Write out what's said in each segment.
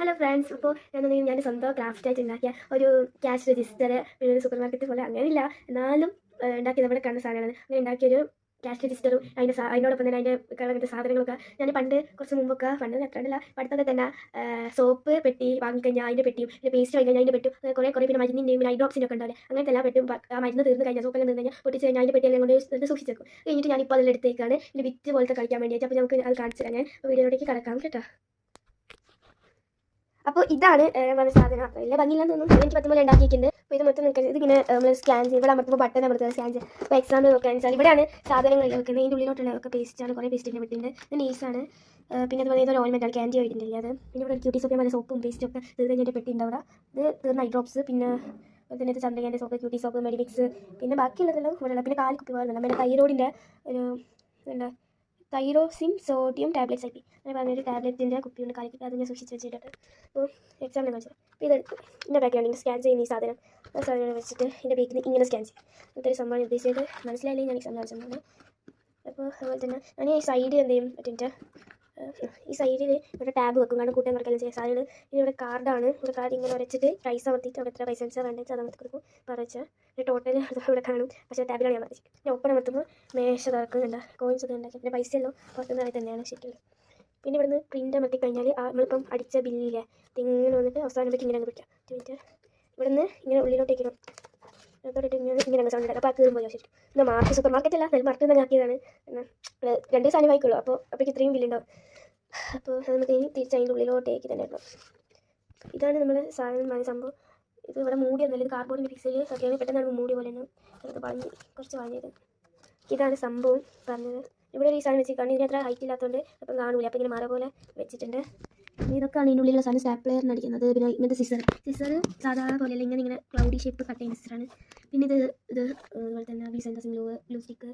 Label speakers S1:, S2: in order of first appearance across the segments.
S1: Hello friends, ഇപ്പോൾ ഞാൻ സ്വന്തം ക്രാഫ്റ്റായിട്ട് ഉണ്ടാക്കിയ ഒരു ക്യാഷ് രജിസ്റ്റർ, പിന്നെ ഒരു സൂപ്പർ മാർക്കറ്റ് പോലെ അങ്ങനെയില്ല, എന്നാലും ഉണ്ടാക്കിയത് ഇവിടെ കണ്ട സാധനമാണ്. അങ്ങനെ ഉണ്ടാക്കിയൊരു ക്യാഷ് രജിസ്റ്ററും അതിനോടൊപ്പം തന്നെ അതിൻ്റെ കളറിൻ്റെ സാധനങ്ങളൊക്കെ ഞാൻ കുറച്ച് മുമ്പൊക്കെ എത്രയല്ല പഠിത്തത്തിൽ തന്നെ സോപ്പ് പെട്ടി വാങ്ങിക്കഴിഞ്ഞാൽ അതിൻ്റെ പെട്ടിയും പിന്നെ പേസ്റ്റ് വാങ്ങിക്കഴിഞ്ഞാൽ അതിൻ്റെ പെട്ടും കുറേ പിന്നെ മരുന്നിൻ്റെയും പിന്നെ ഐഡ്രോപ്സിൻ്റെ ഒക്കെ ഉണ്ടാവില്ല, അങ്ങനത്തെ എല്ലാ പെട്ടും ആ മരുന്ന് തീർന്ന് കഴിഞ്ഞാൽ സോപ്പെല്ലാം തീർന്ന് കഴിഞ്ഞാൽ പൊട്ടിച്ച് കഴിഞ്ഞാൽ അതിൻ്റെ പെട്ടിയെല്ലാം കൊണ്ട് സൂക്ഷിച്ചേക്കും. കഴിഞ്ഞിട്ട് ഞാനിപ്പോൾ അതിലെടുത്തേക്കാണ് പിന്നെ വിറ്റ് പോലത്തെ കളിക്കാൻ വേണ്ടിയിട്ട്. അപ്പോൾ നമുക്ക് അത് കാണിച്ചു തരാം. ഞാൻ വീഡിയോയിലേക്ക് കിടക്കാം കേട്ടോ. അപ്പോൾ ഇതാണ് പറഞ്ഞ സാധനം. അപ്പോൾ എല്ലാ ഭംഗിയില്ലാന്ന് തോന്നുന്നു. എനിക്ക് 10 ഉണ്ടാക്കിയിട്ടുണ്ട്. അപ്പോൾ ഇത് മൊത്തം നിൽക്കുന്നത് ഇതിങ്ങനെ നമ്മൾ സ്കാൻ ചെയ്യും. ഇവിടെ അമർത്തുമ്പോൾ ബട്ടൺ അമർത്തുക സ്കാൻ ചെയ്യും. അപ്പോൾ എക്സാമ്പിൾ നോക്കുകയാണെന്ന് വെച്ചാൽ ഇവിടെയാണ് സാധനങ്ങളെല്ലാം വെക്കുന്നത്. ഇതിൻ്റെ ഉള്ളിലോട്ടുള്ളതൊക്കെ പേസ്റ്റാണ്, കുറേ പേസ്റ്റിൻ്റെ പെട്ടിൻ്റെ. ഇത് നെയ്സാണ്. പിന്നെ അതുപോലെ ഇതൊരു ഓയിൻമെൻറ്റാണ്, ക്യാൻഡി ഓയിലിൻ്റെ അത്. പിന്നെ ഇവിടെ ക്യൂട്ടി സോപ്പ് പോലെ സോപ്പും പേസ്റ്റും ഒക്കെ തീർന്നതിൻ്റെ പെട്ടി ഉണ്ട് അവിടെ. ഇത് തീർന്ന ഐ ഡ്രോപ്സ്, പിന്നെ അതുപോലെ ഇത് ചന്ദ്രകേൻ്റെ സോപ്പ്, ക്യൂട്ടി സോപ്പ്, മെഡിമിക്സ്, പിന്നെ ബാക്കിയുള്ളതെല്ലാം ഇവിടെ. പിന്നെ കാൽ കുപ്പി പോലെ പിന്നെ തൈറോയിഡിൻ്റെ ഒരു എന്താ തൈറോസിൻ സോഡിയം ടാബ്ലറ്റ്സ് IP അങ്ങനെ പറഞ്ഞൊരു ടാബ്ലറ്റിൻ്റെ കുപ്പിയുണ്ട്, കാലിക്കുപ്പി. അത് ഞാൻ സൂക്ഷിച്ച് വെച്ചിട്ടുണ്ട്. അപ്പോൾ എക്സാമിന് കാണിച്ചത്. അപ്പോൾ ഇതെടുത്ത് ഇതിൻ്റെ ബാക്കിലാണ് സ്കാൻ ചെയ്യുന്ന ഈ സാധനം. ആ സാധനം വെച്ചിട്ട് ഇതിൻ്റെ ബേക്കിൽ നിന്ന് ഇങ്ങനെ സ്കാൻ ചെയ്യും. അങ്ങനത്തെ ഒരു സംഭവം ഉദ്ദേശിച്ചത് മനസ്സിലായില്ലെങ്കിൽ ഞാൻ എക്സാം കാണിച്ചത്. അപ്പോൾ അതുപോലെ തന്നെ ഞാൻ ഈ സൈഡ് എന്ത് ചെയ്യും മറ്റേ ഈ സൈഡിൽ ഇവിടെ ടാബ് വെക്കും, കാരണം കൂട്ടാൻ കുറയ്ക്കാൻ ചെയ്യാൻ സാധ്യത. ഇവിടെ കാർഡാണ്. ഇവിടെ കാർഡ് ഇങ്ങനെ വരച്ചിട്ട് പ്രൈസ് അമർത്തിയിട്ട് അവിടെ എത്ര പൈസ വെച്ചാൽ വേണ്ടത് അത് അമർത്തി കൊടുക്കും. പറച്ചാൽ ടോട്ടൽ ഇവിടെ കാണും. പക്ഷേ ടാബിലാണ് ഞാൻ മറിച്ചത്. ഞാൻ ഒപ്പം അമർത്തുമ്പോൾ മേശ തുറക്കുന്നുണ്ട്, കോയിൻസ് ഒക്കെ ഉണ്ടാക്കി. പിന്നെ പൈസയല്ലോ പുറത്തുനിന്ന് തന്നെയാണ് ശരിക്കും. പിന്നെ ഇവിടുന്ന് പ്രിൻ്റ് അമർത്തി കഴിഞ്ഞാൽ നമ്മളിപ്പം അടിച്ച ബില്ലില്ലേ അതിങ്ങനെ വന്നിട്ട് അവസാനത്തേക്ക് ഇങ്ങനെ അങ്ങ് പിടിക്കാം. മിനിറ്റ് ഇവിടുന്ന് ഇങ്ങനെ ഉള്ളിലോട്ടേക്ക് അതോടെ ഇങ്ങനെ സൗണ്ട് ഉണ്ടാക്കും. അപ്പോൾ അത് കയറുമ്പോൾ ശരി. എന്നാൽ മാർക്ക് സൂപ്പർ മാർക്കറ്റ് അല്ല, മാർക്ക് തന്നെ ആക്കിയതാണ്. എന്നാൽ 2 സാധനം വായിക്കുള്ളൂ. അപ്പോൾ ഇത്രയും ബില്ലുണ്ടാവും. അപ്പോൾ നമുക്ക് ഇനി തിരിച്ച് അതിൻ്റെ ഉള്ളിലോട്ടേക്ക് തന്നെ ഇടണം. ഇതാണ് നമ്മൾ സാധനം വാങ്ങിയ സംഭവം. ഇത് ഇവിടെ മൂടിയൊന്നുമില്ല, ഇത് കാർഡ്ബോർഡിൻ്റെ പിക്സൽ ഒക്കെയാണ്. പെട്ടെന്ന് മൂടി പോലെ തന്നെ അത് കുറച്ച് വാങ്ങിയത്. ഇതാണ് സംഭവം പറഞ്ഞത്. ഇവിടെ ഒരു സാധനം വെച്ചിട്ടാണ്, ഇതിന് അത്ര ഹൈറ്റ് ഇല്ലാത്തതുകൊണ്ട് അപ്പം കാണൂല. അപ്പോൾ ഇങ്ങനെ മര പോലെ വെച്ചിട്ടുണ്ട്. ഇതൊക്കെയാണ് ഇതിൻ്റെ ഉള്ളിലുള്ള സാധനം. സ്റ്റാപ്ലെയറിന് അടിക്കുന്നത്. പിന്നെ ഇങ്ങനത്തെ സിസർ സാധാരണ പോലെയല്ല, ഇങ്ങനെ ക്ലൗഡി ഷേപ്പ് കട്ട് ചെയ്യുന്ന സിസറാണ്. പിന്നെ ഇത് അതുപോലെ തന്നെ ബീസെൻറ്റസിൻ ഗ്ലൂ സ്റ്റിക്ക്,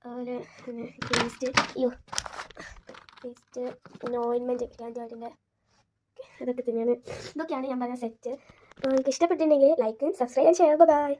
S1: അതുപോലെ പിന്നെ പേസ്റ്റ് പിന്നെ ഓയിൻമെൻറ്റ് ക്യാൻഡിൻ്റെ അതൊക്കെ തന്നെയാണ്. ഇതൊക്കെയാണ് ഞാൻ പറഞ്ഞ സെറ്റ്. നിങ്ങൾക്ക് ഇഷ്ടപ്പെട്ടിട്ടുണ്ടെങ്കിൽ ലൈക്ക് സബ്സ്ക്രൈബ് ചെയ്യാം. ബൈ.